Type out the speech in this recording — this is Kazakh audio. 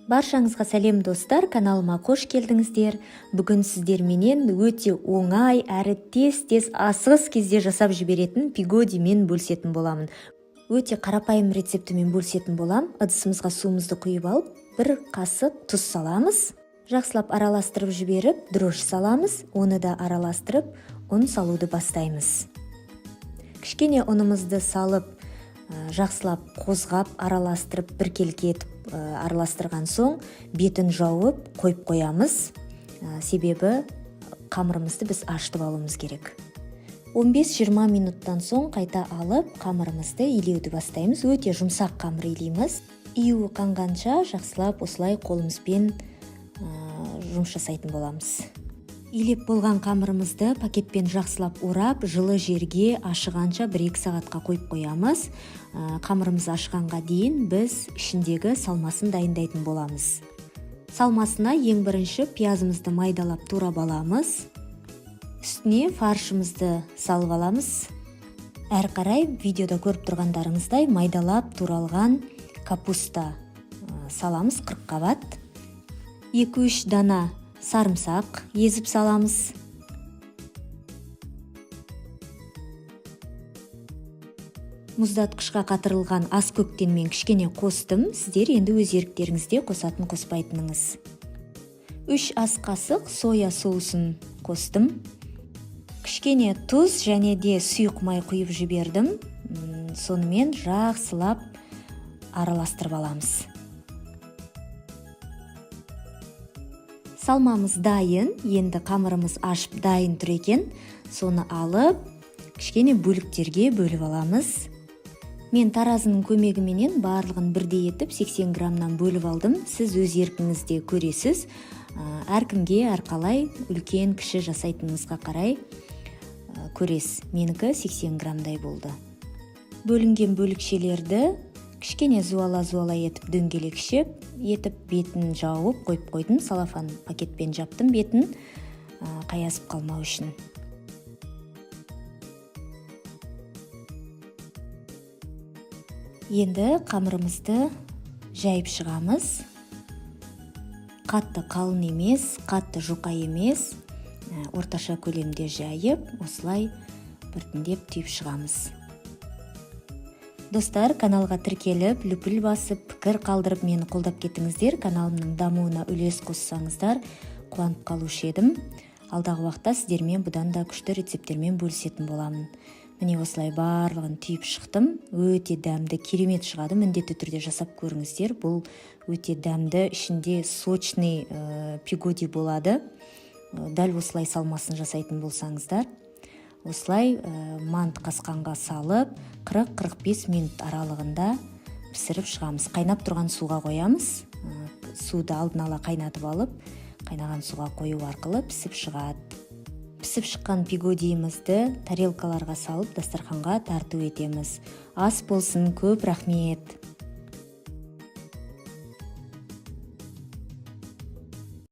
Баршаңызға сәлем достар, каналыма қош келдіңіздер. Бүгін сіздерменен өте оңай әрі тез асығыс кезде жасап жіберетін пигодимен бөлісетін боламын. Өте қарапайым рецептімен бөлісетін болам. Ыдысымызға суымызды құйып алып, бір қасық тұз саламыз. Жақсылап араластырып жіберіп, дрожж саламыз. Оны да араластырып, ұн салуды бастаймыз. Кішкене ұнымызды салып, жақсылап қозғап, араластырып, біркелкі етіп араластырған соң бетін жауып қойып қоямыз. Себебі қамырымызды біз ашытып алуымыз керек. 15-20 минуттан соң қайта алып, қамырымызды илеуді бастаймыз. Өте жұмсақ қамыр илейміз. Июі қанғанша жақсылап осылай қолымызбен жұмыс жасайтын боламыз. Илеп болған қамырымызды пакетпен жақсылап орап, жылы жерге ашығанша 1-2 сағатқа қойып қоямыз. Қамырымыз ашығанға дейін біз ішіндегі салмасын дайындайтын боламыз. Салмасына ең бірінші пиязымызды майдалап турап аламыз. Үстіне фаршымызды салып аламыз. Әр қарай видеода көріп тұрғандарыңыздай майдалап туралған капуста саламыз 40 қабат. 2-3 дана сарымсақ езіп саламыз. Мұздатқышқа қатырылған ас көктен мен кішкене қостым. Сіздер енді өз еріктеріңізде қосатын қоспайтыныңыз. 3 ас қасық соя соусын қостым. Кішкене тұз және де сұйық май құйып жібердім. Сонымен жақсылап араластырып аламыз. Салмамыз дайын, енді қамырымыз ашып дайын тұр екен. Соны алып, кішкене бөліктерге бөліп аламыз. Мен таразының көмегіменен барлығын бірдей етіп 80 граммнан бөліп алдым. Сіз өз еркіңізде көресіз. Әркімге әрқалай үлкен кіші жасайтыныңызға қарай көресіз. Менікі 80 граммдай болды. Бөлінген бөлікшелерді кішкене зуала етіп дөңгелекшеп етіп бетін жауып қойып қойдым. Салафан пакетпен жаптым бетін қаясып қалмау үшін. Енді қамырымызды жайып шығамыз. Қатты қалың емес, қатты жұқа емес, орташа көлемде жайып, осылай біртіндеп түйіп шығамыз. Достар, каналға тіркеліп, лүпіл басып, пікір қалдырып мені қолдап кеттіңіздер. Каналымның дамуына үлес қоссаңыздар, қуанып қалушы едім. Алдағы уақытта сіздермен бұдан да күшті рецепттермен бөлісетін боламын. Міне осылай барлығын түйіп шықтым. Өте дәмді, керемет шығады. Міндетті түрде жасап көріңіздер. Бұл өте дәмді, ішінде сочный пигоди болады. Дәл осылай салмасын жасайтын болсаңыздар. Осылай мант қасқанға салып, 40-45 минут аралығында пісіріп шығамыз. Қайнап тұрған суға қоямыз. Суды алдын ала қайнатып алып, қайнаған суға қою арқылы пісіп шығады. Пісіп шыққан пигодиімізді тарелкаларға салып, дастарханға тарту етеміз. Ас болсын, көп рахмет!